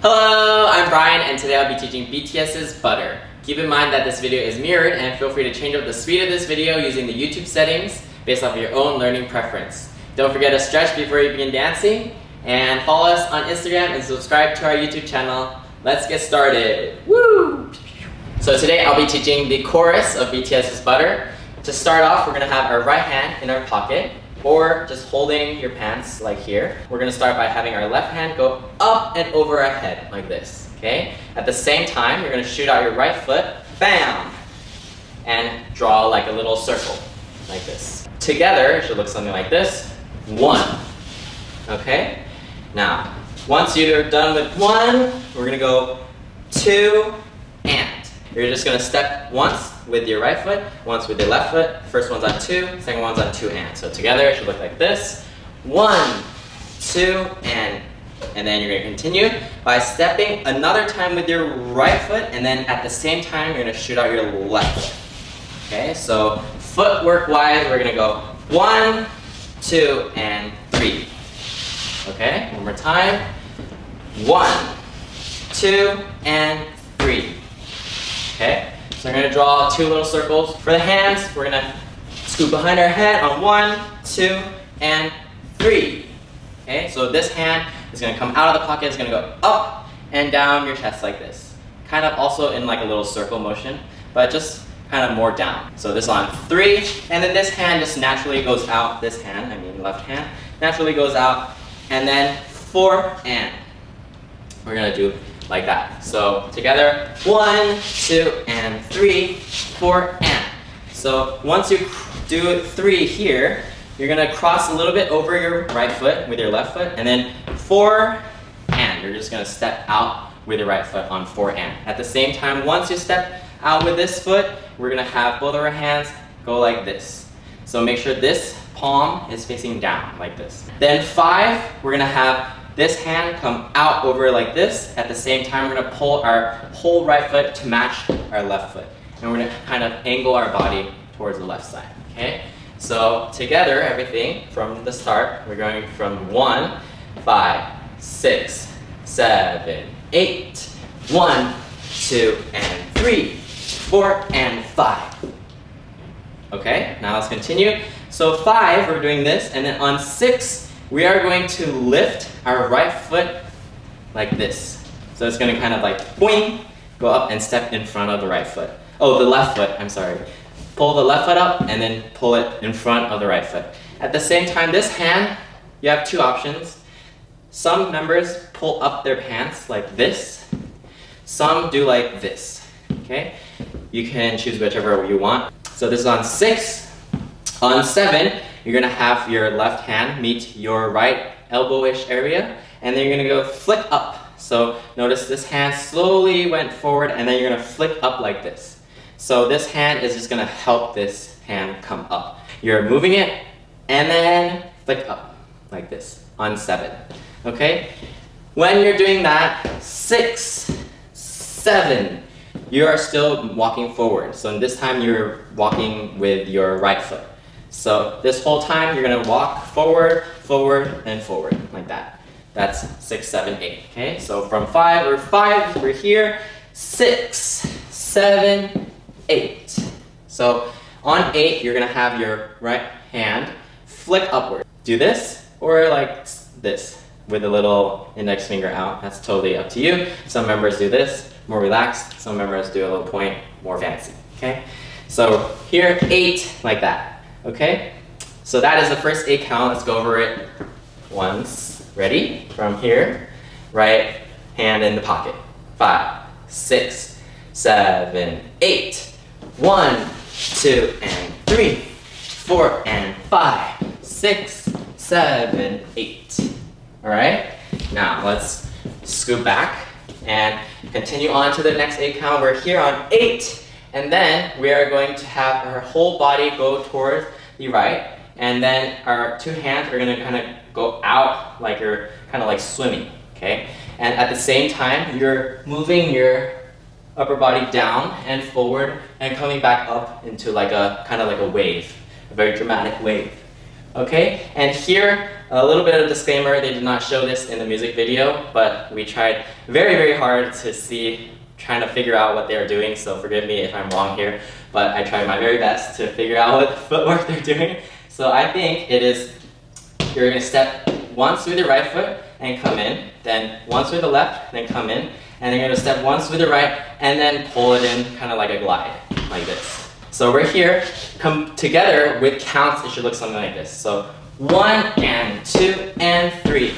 Hello, I'm Brian and today I'll be teaching BTS's Butter. Keep in mind that this video is mirrored and feel free to change up the speed of this video using the YouTube settings based off of your own learning preference. Don't forget to stretch before you begin dancing and follow us on Instagram and subscribe to our YouTube channel. Let's get started. Woo! So today I'll be teaching the chorus of BTS's Butter. To start off, we're going to have our right hand in our pocket or just holding your pants like here. We're going to start by having our left hand go up and over our head like this, okay? At the same time, you're going to shoot out your right foot, bam, and draw like a little circle like this. Together, it should look something like this. 1, okay? Now, once you're done with 1, we're going to go 2, and. You're just going to step once with your right foot, once with your left foot. First one's on 2, second one's on 2 and. So together it should look like this. 1, 2, and then you're going to continue by stepping another time with your right foot, and then at the same time you're going to shoot out your left foot. Okay, so footwork wise we're going to go 1, 2, and 3. Okay, one more time. 1, 2, and 3. Okay, so we're going to draw 2 little circles. For the hands, we're going to scoop behind our head on 1, 2, and 3. Okay, so this hand is going to come out of the pocket, it's going to go up and down your chest like this. Kind of also in like a little circle motion, but just kind of more down. So this on 3, and then this hand just naturally goes out. This hand, I mean left hand, naturally goes out. And then 4, and we're going to do like that. So together, 1, 2, and 3, 4, and. So once you do 3 here, you're going to cross a little bit over your right foot with your left foot, and then 4, and. You're just going to step out with your right foot on 4, and. At the same time, once you step out with this foot, we're going to have both of our hands go like this. So make sure this palm is facing down like this. Then 5, we're going to have this hand come out over like this. At the same time, we're going to pull our whole right foot to match our left foot. And we're going to kind of angle our body towards the left side, okay? So together, everything from the start, we're going from 1, 5, 6, 7, 8, 1, 2, and 3, 4, and 5. Okay, now let's continue. So 5, we're doing this, and then on 6, we are going to lift our right foot like this. So it's going to kind of like boing, go up and step in front of the right foot. Oh, the left foot, I'm sorry. Pull the left foot up and then pull it in front of the right foot. At the same time, this hand, you have 2 options. Some members pull up their pants like this. Some do like this, okay? You can choose whichever you want. So this is on 6. On 7, you're going to have your left hand meet your right elbow-ish area, and then you're going to go flick up. So notice this hand slowly went forward, and then you're going to flick up like this. So this hand is just going to help this hand come up. You're moving it, and then flick up like this on 7. Okay? When you're doing that, 6, 7, you are still walking forward. So this time you're walking with your right foot. So this whole time you're going to walk forward, forward, and forward like that. That's 6, 7, 8. Okay, so from 5, we're here. 6, 7, 8. So on 8, you're going to have your right hand flick upward. Do this or like this with a little index finger out. That's totally up to you. Some members do this, more relaxed. Some members do a little point, more fancy. Okay, so here 8 like that. Okay, so that is the first 8 count. Let's go over it once. Ready? From here, right hand in the pocket. 5, 6, 7, 8. 1, 2, and 3, 4, and 5, 6, 7, 8. All right, now let's scoot back and continue on to the next 8 count. We're here on 8. And then we are going to have our whole body go towards the right, and then our 2 hands are going to kind of go out like you're kind of like swimming, okay? And at the same time, you're moving your upper body down and forward and coming back up into like a kind of like a wave, a very dramatic wave, okay? And here a little bit of a disclaimer, they did not show this in the music video, but we tried very, very hard to trying to figure out what they are doing, so forgive me if I'm wrong here, but I tried my very best to figure out what footwork they're doing. So I think it is, you're going to step once with your right foot and come in, then once with the left, then come in, and then you're going to step once with the right, and then pull it in kind of like a glide, like this. So we're here, come together with counts, it should look something like this. So 1 and 2 and 3.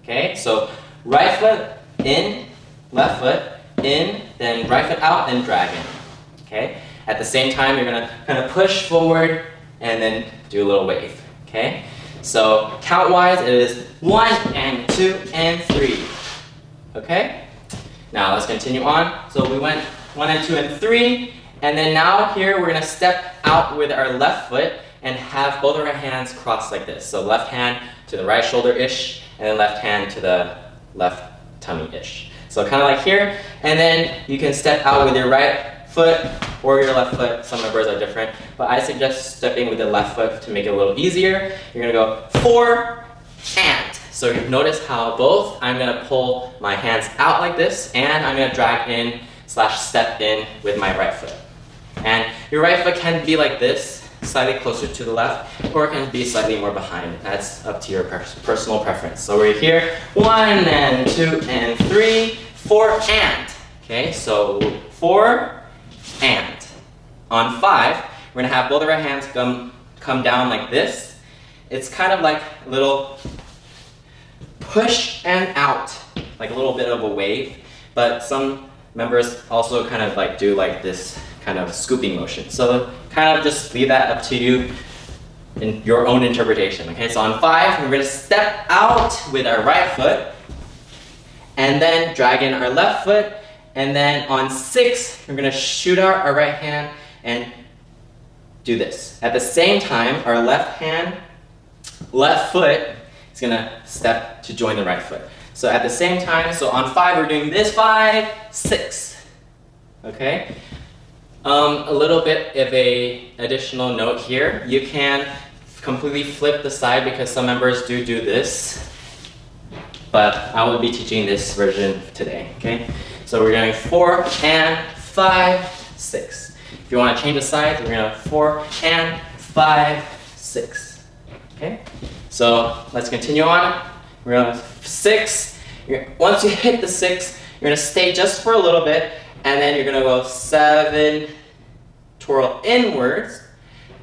Okay, so right foot in, left foot in, then right foot out, then drag in. Okay, at the same time you're going to kind of push forward and then do a little wave. Okay, so count wise it is 1 and 2 and 3. Okay, now let's continue on. So we went 1 and 2 and 3, and then now here we're going to step out with our left foot and have both of our hands crossed like this. So left hand to the right shoulder-ish, and then left hand to the left tummy-ish. So kind of like here, and then you can step out with your right foot or your left foot. Some members are different, but I suggest stepping with the left foot to make it a little easier. You're gonna go 4 and. So you notice how both, I'm gonna pull my hands out like this, and I'm gonna drag in / step in with my right foot. And your right foot can be like this, slightly closer to the left, or it can be slightly more behind. That's up to your personal preference. So we're here, 1 and 2 and 3, 4 and. Okay, so 4 and. On 5, we're gonna have both of our hands come down like this. It's kind of like a little push and out, like a little bit of a wave, but some members also kind of like do like this kind of scooping motion. So kind of just leave that up to you in your own interpretation. Okay, so on 5, we're going to step out with our right foot and then drag in our left foot, and then on 6, we're going to shoot out our right hand and do this. At the same time, our left foot is going to step to join the right foot. So at the same time, so on 5, we're doing this 5, 6. Okay? A little bit of a additional note here. You can completely flip the side because some members do this, but I will be teaching this version today. Okay? So we're going 4 and 5, 6. If you want to change the sides, we're going 4 and 5, 6. Okay? So let's continue on. We're going 6. Once you hit the 6, you're going to stay just for a little bit, and then you're going to go 7, twirl inwards,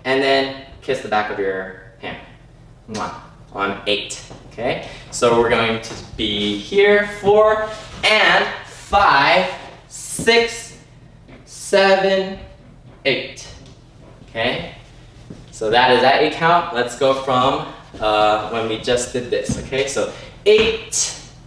and then kiss the back of your hand. On 8. Okay? So we're going to be here, 4 and 5, 6, 7, 8. Okay? So that is that 8 count. Let's go from when we just did this. Okay? So 8,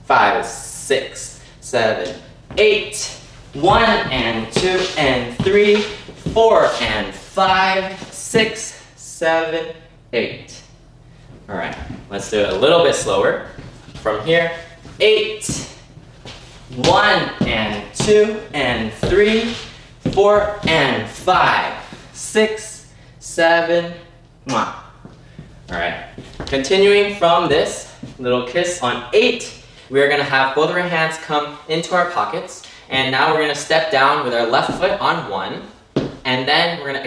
5, 6, 7, 8. 1 and 2 and 3, 4 and 5, 6, 7, 8. All right, let's do it a little bit slower. From here, 8, 1 and 2 and 3, 4 and 5, 6, 7, All right, continuing from this little kiss on 8, we are going to have both of our hands come into our pockets. And now we're going to step down with our left foot on 1, and then we're going to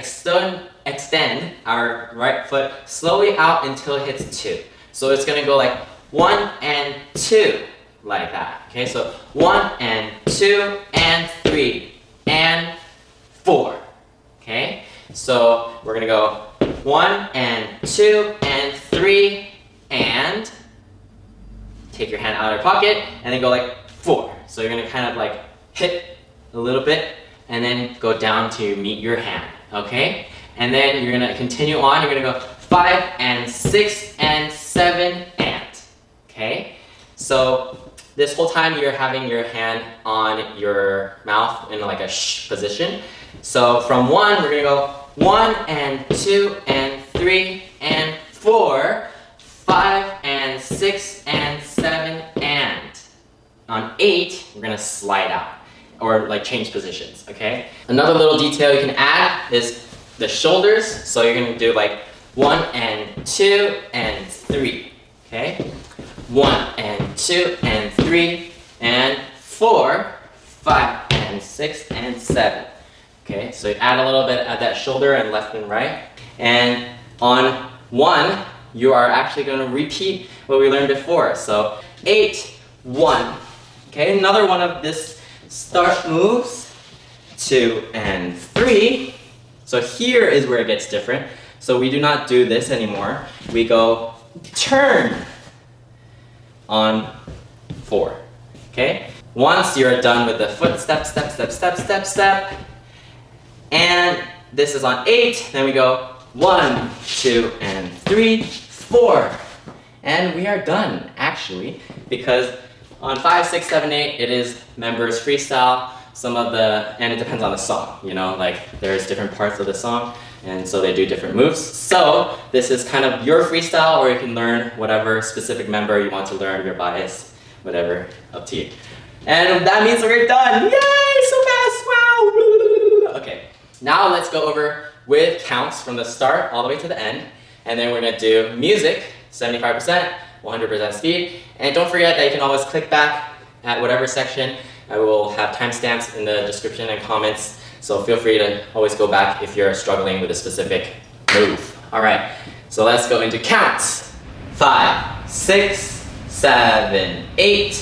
extend our right foot slowly out until it hits 2. So it's going to go like 1 and 2, like that. Okay, so 1 and 2 and 3 and 4. Okay, so we're going to go 1 and 2 and 3 and take your hand out of your pocket and then go like 4. So you're going to kind of like hit a little bit and then go down to meet your hand, okay? And then you're gonna continue on, you're gonna go 5 and 6 and 7 and, okay? So this whole time you're having your hand on your mouth in like a shh position. So from 1, we're gonna go 1 and 2 and 3 and 4, 5 and 6 and 7 and. On 8, we're gonna slide out, or like change positions, okay? Another little detail you can add is the shoulders. So you're gonna do like 1 and 2 and 3. Okay? 1 and 2 and 3 and 4, 5 and 6 and 7. Okay, so you add a little bit at that shoulder and left and right. And on 1, you are actually going to repeat what we learned before. So 8, 1. Okay, another one of this start moves. 2 and 3. So here is where it gets different. So we do not do this anymore. We go turn on 4. Okay? Once you're done with the foot step, step, step, step, step, step. And this is on 8. Then we go 1, 2, and 3, 4. And we are done, actually, because on 5, 6, 7, 8, it is members freestyle. And it depends on the song, you know, like there's different parts of the song, and so they do different moves. So this is kind of your freestyle, or you can learn whatever specific member you want to learn, your bias, whatever, up to you. And that means we're done. Yay, so fast, wow. Okay, now let's go over with counts from the start all the way to the end, and then we're gonna do music, 75%, 100% speed, and don't forget that you can always click back at whatever section. I will have timestamps in the description and comments, so feel free to always go back if you're struggling with a specific move. Alright, so let's go into counts. 5, 6, 7, 8,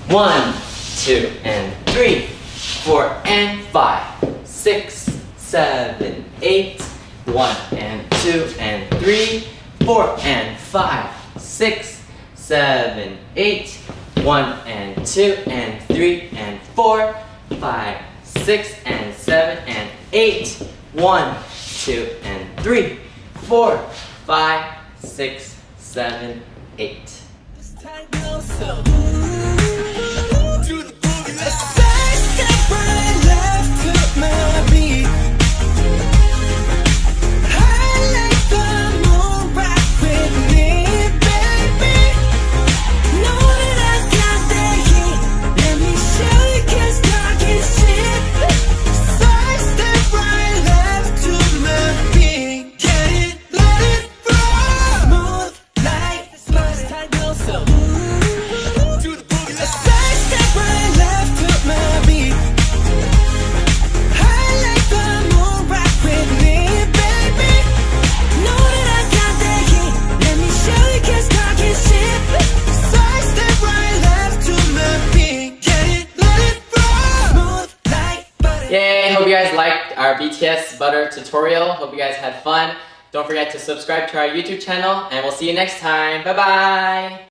1, 2, and 3, 4, and 5, 6, 7, 8, 1, and 2, and 3, 4, and 5, 6, 7, 8, 1 and 2 and 3 and 4, 5, 6 and 7 and 8, 1, 2 and 3, 4, 5, 6, 7, 8. Yay, hope you guys liked our BTS butter tutorial. Hope you guys had fun. Don't forget to subscribe to our YouTube channel, and we'll see you next time. Bye bye!